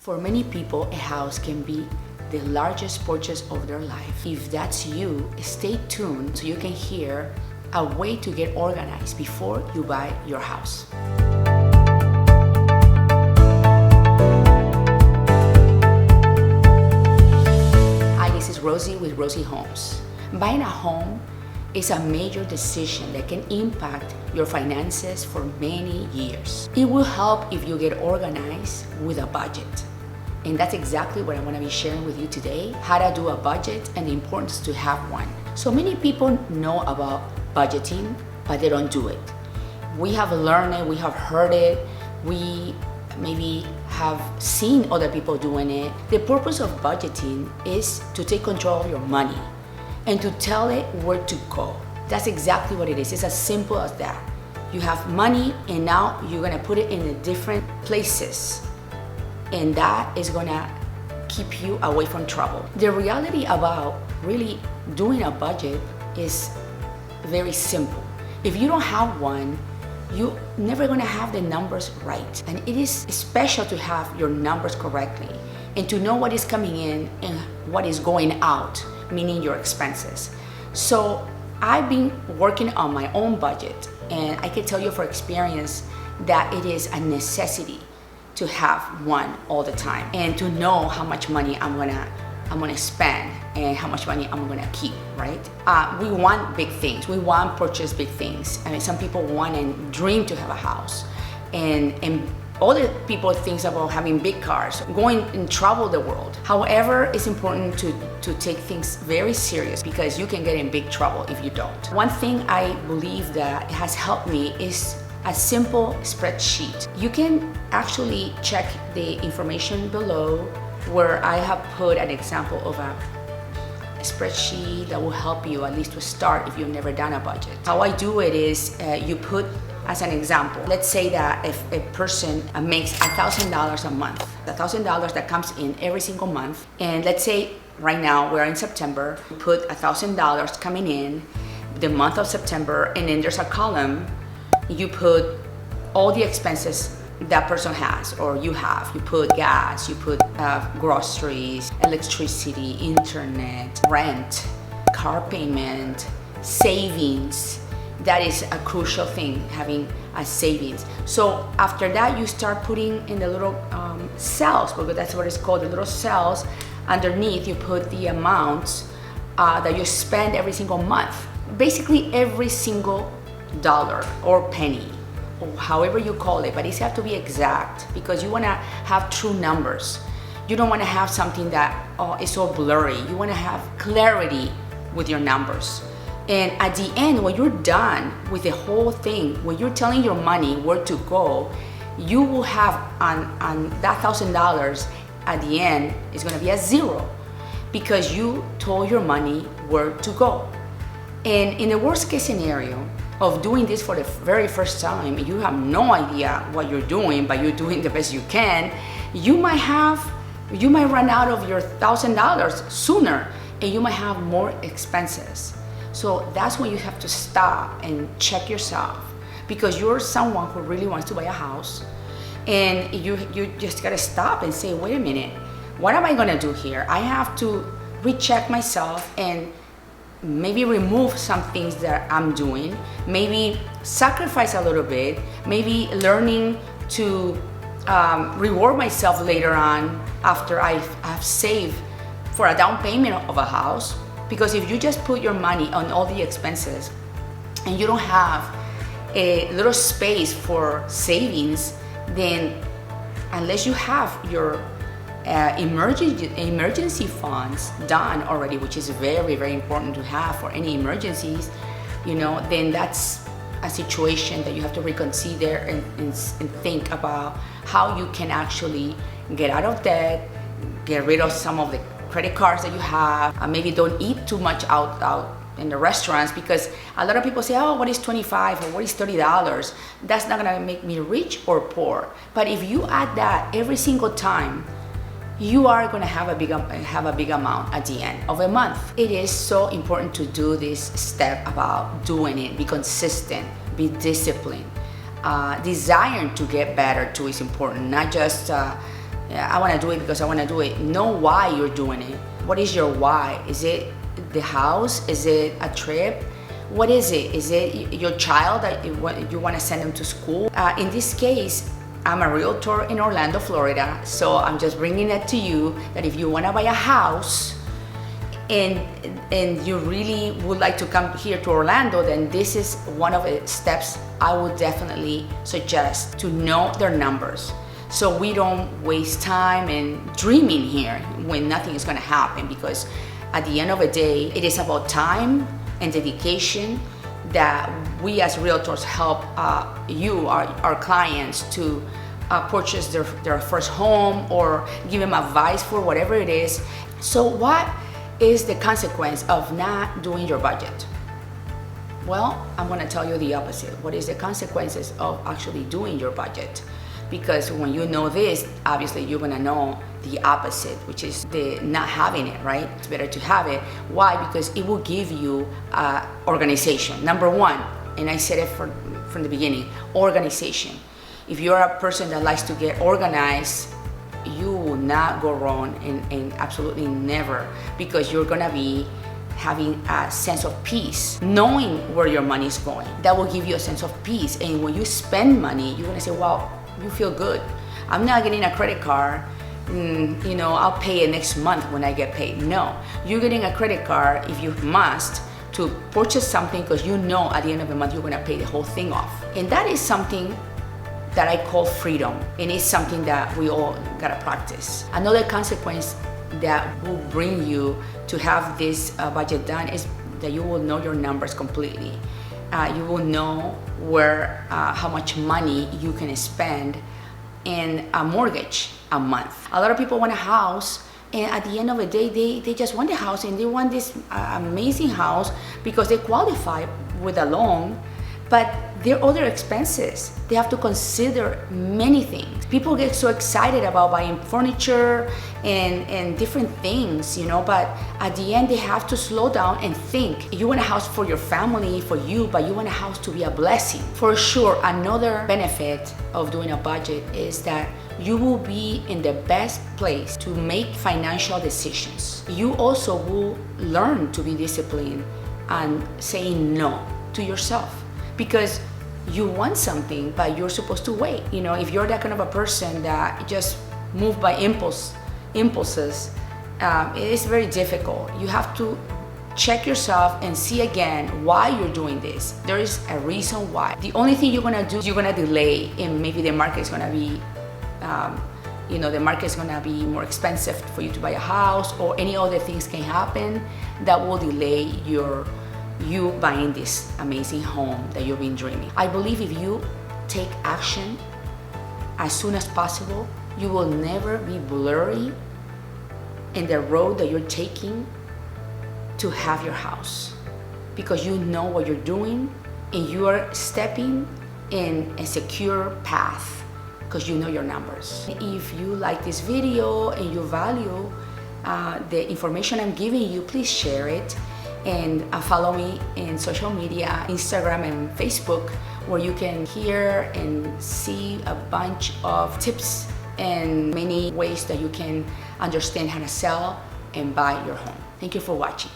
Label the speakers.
Speaker 1: For many people, a house can be the largest purchase of their life. If that's you, stay tuned so you can hear a way to get organized before you buy your house. Hi, this is Rosie with Rosie Homes. Buying a home is a major decision that can impact your finances for many years. It will help if you get organized with a budget. And that's exactly what I want to be sharing with you today, how to do a budget and the importance to have one. So many people know about budgeting, but they don't do it. We have learned it, we have heard it, we maybe have seen other people doing it. The purpose of budgeting is to take control of your money and to tell it where to go. That's exactly what it is. It's as simple as that. You have money and now you're gonna put it in the different places, and that is gonna keep you away from trouble. The reality about really doing a budget is very simple. If you don't have one, you're never gonna have the numbers right. And it is special to have your numbers correctly and to know what is coming in and what is going out, meaning your expenses. So I've been working on my own budget, and I can tell you for experience that it is a necessity to have one all the time and to know how much money I'm gonna spend and how much money I'm gonna keep, right? We want big things. We want purchase big things. I mean, some people want and dream to have a house, and other people think about having big cars, going and travel the world. However, it's important to take things very serious because you can get in big trouble if you don't. One thing I believe that has helped me is a simple spreadsheet. You can actually check the information below where I have put an example of a spreadsheet that will help you at least to start if you've never done a budget. How I do it is you put, as an example, let's say that if a person makes $1,000 a month, $1,000 that comes in every single month, and let's say right now we're in September, put $1,000 coming in the month of September, and then there's a column, you put all the expenses that person has or you have. You put gas, you put groceries, electricity, internet, rent, car payment, savings. That is a crucial thing, having a savings. So after that, you start putting in the little cells, because that's what it's called, the little cells. Underneath, you put the amounts that you spend every single month. Basically, every single dollar or penny, or however you call it, but it has to be exact because you want to have true numbers. You don't want to have something that is so blurry. You want to have clarity with your numbers. And at the end, when you're done with the whole thing, when you're telling your money where to go, you will have on that $1,000 at the end is going to be a zero because you told your money where to go. And in the worst case scenario of doing this for the very first time, you have no idea what you're doing, but you're doing the best you can, you might run out of your $1,000 sooner and you might have more expenses. So that's when you have to stop and check yourself, because you're someone who really wants to buy a house, and you just gotta stop and say, wait a minute, what am I gonna do here? I have to recheck myself and maybe remove some things that I'm doing, maybe sacrifice a little bit, maybe learning to reward myself later on after I've saved for a down payment of a house. Because if you just put your money on all the expenses and you don't have a little space for savings, then unless you have your emergency funds done already, which is very, very important to have for any emergencies, then that's a situation that you have to reconsider and think about how you can actually get out of debt, get rid of some of the credit cards that you have, maybe don't eat too much out in the restaurants, because a lot of people say, oh, what is $25 or what is $30? That's not gonna make me rich or poor. But if you add that every single time, you are gonna have a big amount at the end of a month. It is so important to do this step about doing it, be consistent, be disciplined. Desire to get better too is important, not just Yeah, I want to do it because I want to do it. Know why you're doing it. What is your why? Is it the house? Is it a trip? What is it? Is it your child that you want to send them to school? In this case, I'm a realtor in Orlando, Florida, so I'm just bringing it to you that if you want to buy a house and you really would like to come here to Orlando, then this is one of the steps I would definitely suggest, to know their numbers, so we don't waste time in dreaming here when nothing is going to happen. Because at the end of the day, it is about time and dedication that we as realtors help our clients to purchase their first home, or give them advice for whatever it is. So what is the consequence of not doing your budget? Well, I'm going to tell you the opposite. What is the consequences of actually doing your budget? Because when you know this, obviously you're going to know the opposite, which is the not having it, right? It's better to have it. Why? Because it will give you organization. Number one, and I said it from the beginning, organization. If you're a person that likes to get organized, you will not go wrong, and absolutely never, because you're gonna be having a sense of peace, knowing where your money is going. That will give you a sense of peace. And when you spend money, you're gonna say, wow, you feel good. I'm not getting a credit card, I'll pay it next month when I get paid. No, you're getting a credit card if you must, to purchase something, because you know at the end of the month you're gonna pay the whole thing off. And that is something that I call freedom, and it's something that we all gotta practice. Another consequence that will bring you to have this budget done is that you will know your numbers completely. You will know how much money you can spend in a mortgage a month. A lot of people want a house, and at the end of the day, they just want a house, and they want this amazing house because they qualify with a loan, but there are other expenses. They have to consider many things. People get so excited about buying furniture and different things, but at the end they have to slow down and think. You want a house for your family, for you, but you want a house to be a blessing. For sure, another benefit of doing a budget is that you will be in the best place to make financial decisions. You also will learn to be disciplined and saying no to yourself, because you want something, but you're supposed to wait. If you're that kind of a person that just moved by impulses, it is very difficult. You have to check yourself and see again why you're doing this. There is a reason why. The only thing you're gonna do is you're gonna delay, and maybe the market is gonna be, the market is gonna be more expensive for you to buy a house, or any other things can happen that will delay you buying this amazing home that you've been dreaming. I believe if you take action as soon as possible, you will never be blurry in the road that you're taking to have your house, because you know what you're doing and you are stepping in a secure path because you know your numbers. If you like this video and you value the information I'm giving you, please share it. And follow me in social media, Instagram and Facebook, where you can hear and see a bunch of tips and many ways that you can understand how to sell and buy your home. Thank you for watching.